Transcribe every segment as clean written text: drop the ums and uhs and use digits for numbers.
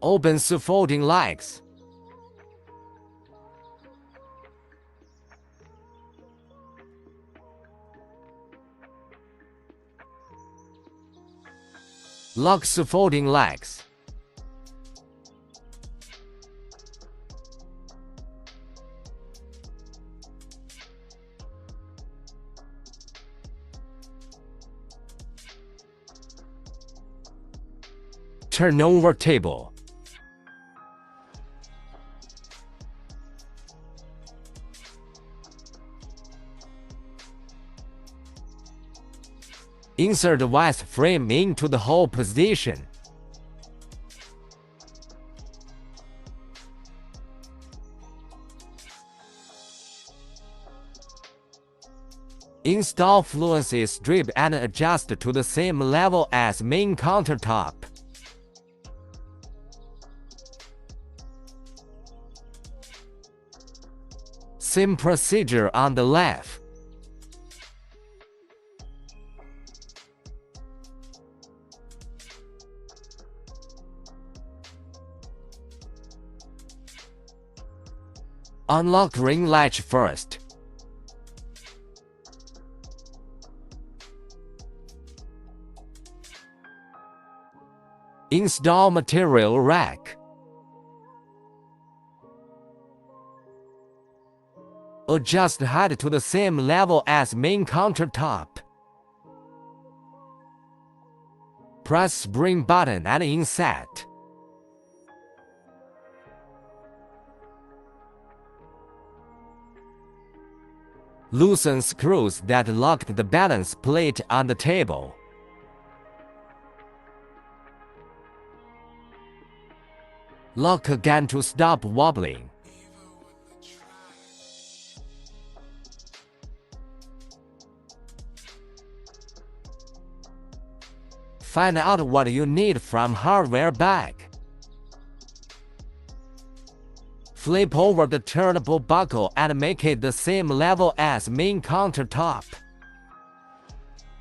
Open folding legs. Lock folding legs. Turn over table. Insert the vise frame into the hole position. Install fluency strip and adjust to the same level as main countertop. Same procedure on the left. Unlock ring latch first. Install material rack. Adjust height to the same level as main countertop. Press spring button and inset. Loosen screws that locked the balance plate on the table. Lock again to stop wobbling. Find out what you need from hardware bag. Flip over the turnable buckle and make it the same level as main countertop.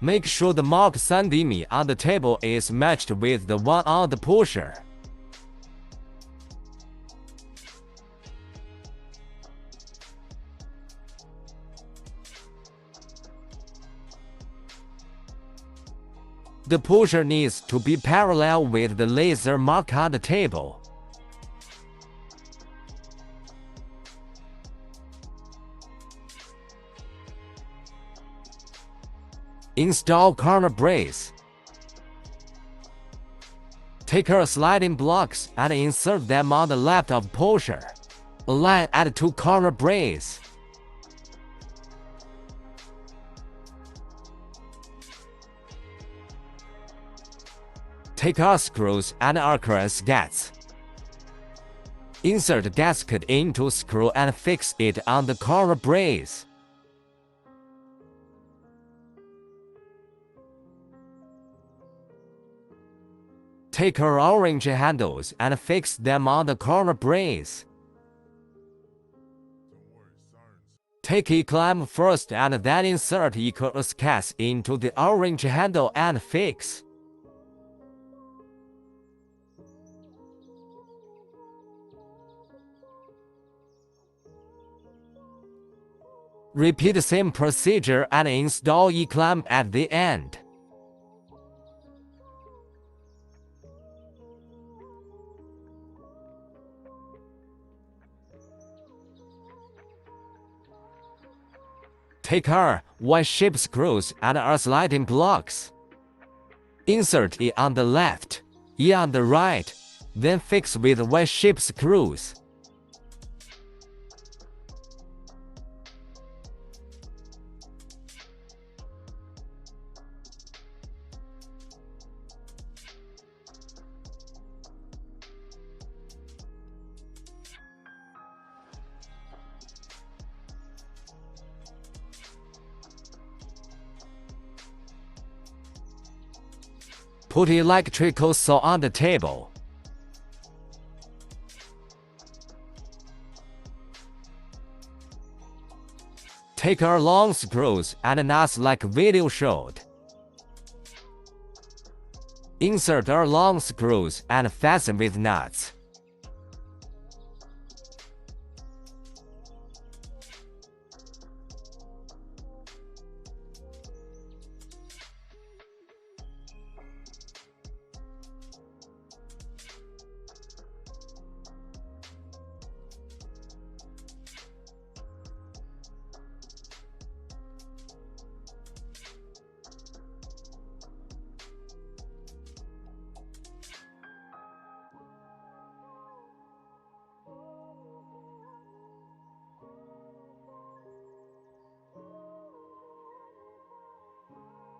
Make sure the mark 3 mm on the table is matched with the one on the pusher. The pusher needs to be parallel with the laser mark on the table. Install corner brace. Take our sliding blocks and insert them on the left of pusher. Align at 2 corner brace. Take our screws and Alcatraz gaskets. Insert the gasket into screw and fix it on the corner brace. Take our orange handles and fix them on the corner brace. Take E-clamp first and then insert Alcatraz gasket into the orange handle and fix. Repeat the same procedure and install E-clamp at the end. Take our Y-shaped screws and our sliding blocks. Insert E on the left, E on the right, then fix with Y-shaped screws. Put electrical saw on the table. Take our long screws and nuts like video showed. Insert our long screws and fasten with nuts.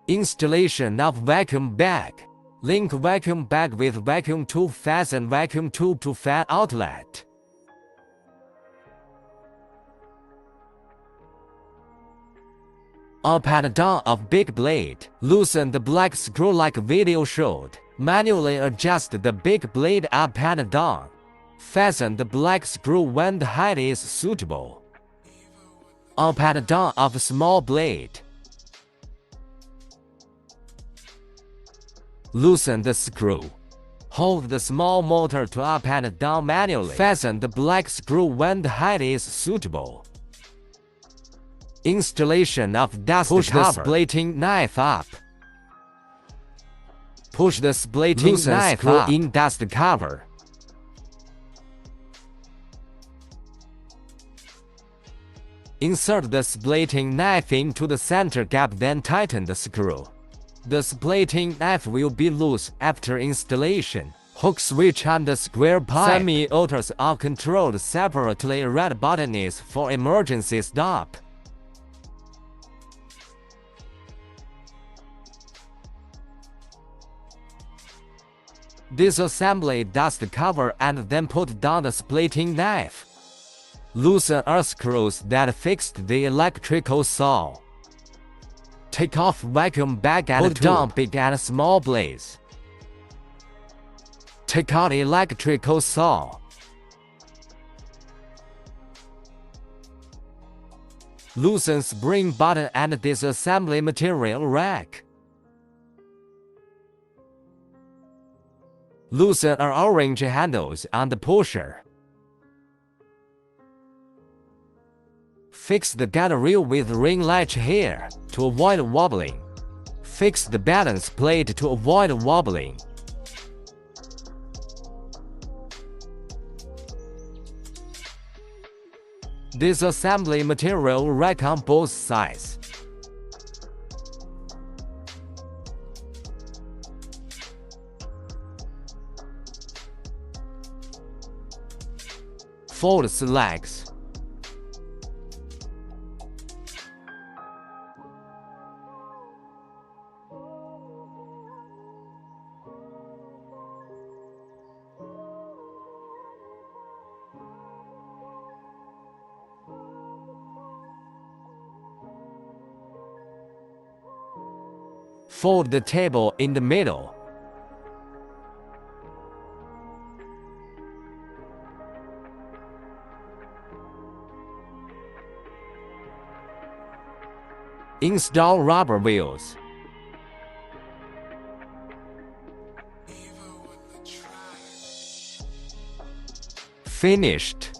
Installation of vacuum bag. Link vacuum bag with vacuum tube. Fasten vacuum tube to fan outlet. Up and down of big blade. Loosen the black screw like video showed. Manually adjust the big blade up and down. Fasten the black screw when the height is suitable. Up and down of small blade. Loosen the screw. Hold the small motor to up and down manually. Fasten the black screw when the height is suitable. Installation of dust cover. Push the splitting knife up. Push the splitting knife up in dust cover. Insert the splitting knife into the center gap, then tighten the screw. The splitting knife will be loose after installation. Hook switch and the square pipe. Semi-autos are controlled separately. Red button is for emergency stop. Disassembly dust cover and then put down the splitting knife. Loosen earth screws that fixed the electrical saw. Take off vacuum bag and put down big and small blades. Take out electrical saw. Loosen spring button and disassembly material rack. Loosen orange handles on the pusher. Fix the guide rail with ring latch here to avoid wobbling. Fix the balance plate to avoid wobbling. Disassembly material rack on both sides. Fold legs. Fold the table in the middle. Install rubber wheels. Finished.